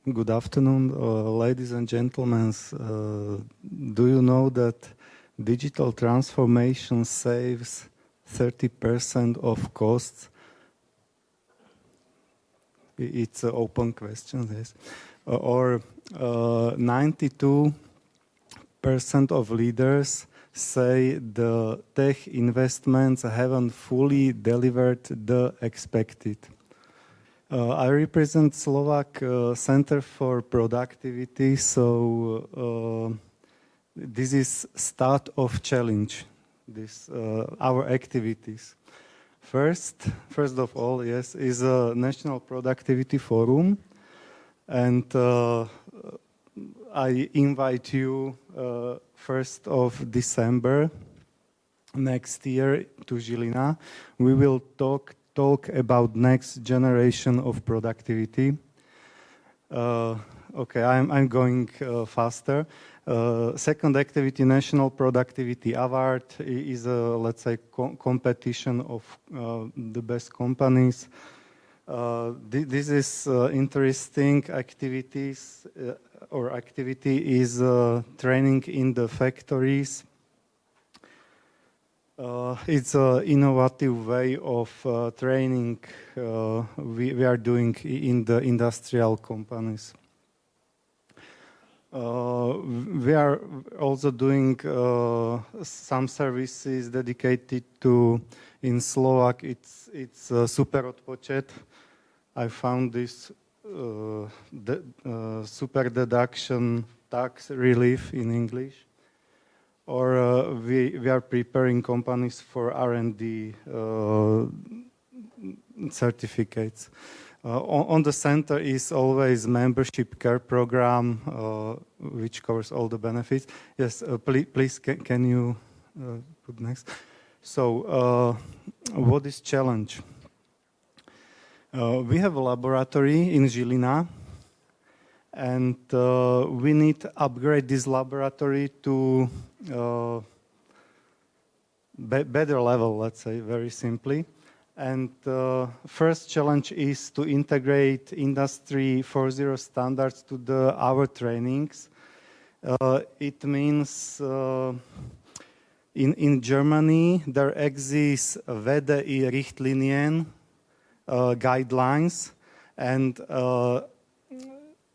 Good afternoon, ladies and gentlemen. Do you know that digital transformation saves 30% of costs? It's an open question, yes. Or 92% of leaders say the tech investments haven't fully delivered the expected. I represent Slovak Centre for Productivity, so this is start of challenge, our activities. First of all, yes, is a National Productivity Forum, and I invite you 1st of December next year to Žilina. We will talk about next generation of productivity. Okay, I'm going faster. Second activity, National Productivity Award, is a, let's say, competition of the best companies. This is interesting activities, or activity is training in the factories. It's an innovative way of training we are doing in the industrial companies. We are also doing some services dedicated to, in Slovak, it's super odpočet. I found this super deduction tax relief in English. Or we are preparing companies for R&D certificates. On the center is always membership care program, which covers all the benefits. Yes, please can you put next? So, what is challenge? We have a laboratory in Žilina, and we need to upgrade this laboratory to better level, let's say, very simply. And first challenge is to integrate Industry 4.0 standards to our trainings. It means in Germany there exists VDI Richtlinien guidelines, and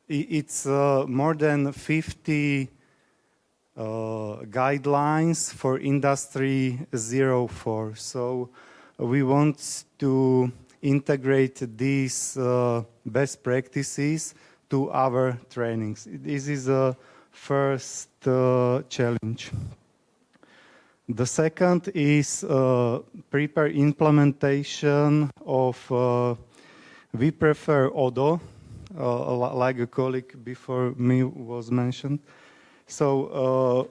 it's more than 50 guidelines for Industry 04. So we want to integrate these best practices to our trainings. This is a first challenge. The second is prepare implementation of, we prefer Odoo, like a colleague before me was mentioned. So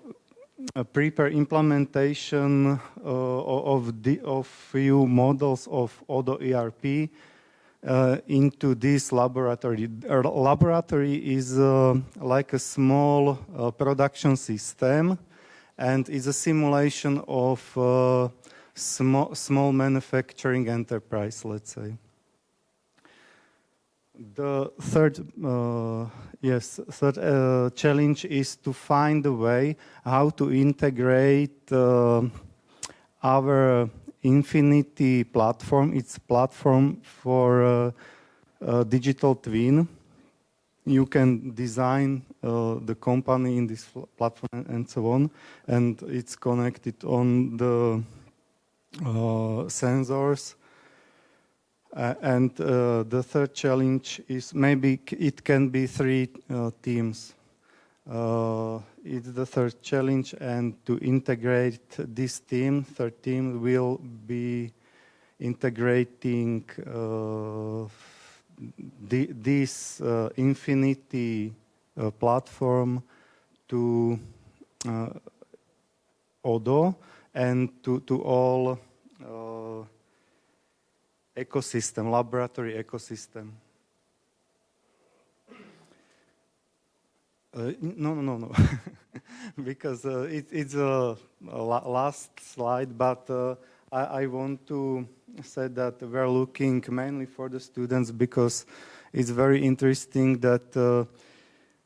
prepare implementation of few models of Odoo ERP into this laboratory. Our laboratory is like a small production system, and is a simulation of small manufacturing enterprise, let's say. The third challenge is to find a way how to integrate our Infinity platform. It's a platform for digital twin. You can design the company in this platform and so on, and it's connected on the sensors. And the third challenge is maybe it can be 3 teams. It's the third challenge, and to integrate this team, third team will be integrating this Infinity platform to Odoo and to all ecosystem, laboratory ecosystem. No. Because it's a last slide, but I want to say that we're looking mainly for the students, because it's very interesting that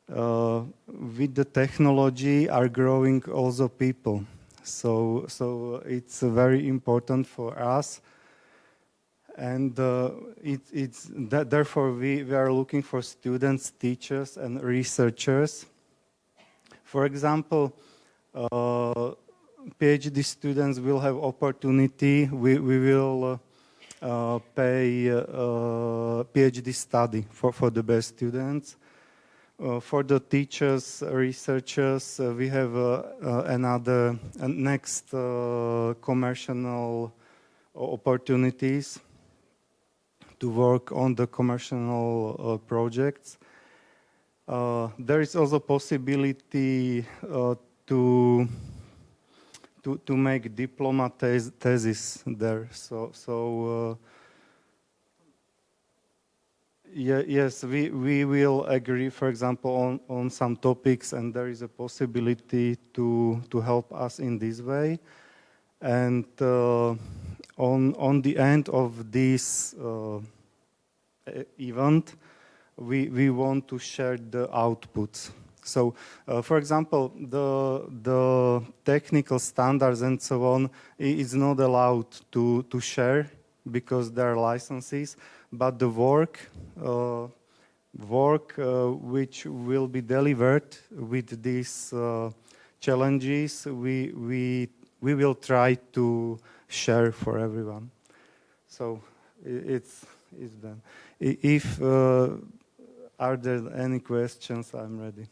with the technology are growing also people. So it's very important for us, and therefore we are looking for students, teachers, and researchers. For example, PhD students will have opportunity. We will pay PhD study for the best students. For the teachers, researchers, we have another next commercial opportunities to work on the commercial projects. There is also possibility to make diploma thesis there. Yes, we will agree, for example, on some topics, and there is a possibility to help us in this way. And on the end of this event, we want to share the outputs. So, for example, the technical standards and so on is not allowed to share because there are licenses, but the work which will be delivered with these challenges, we will try to share for everyone. So it's done. If are there any questions, I'm ready.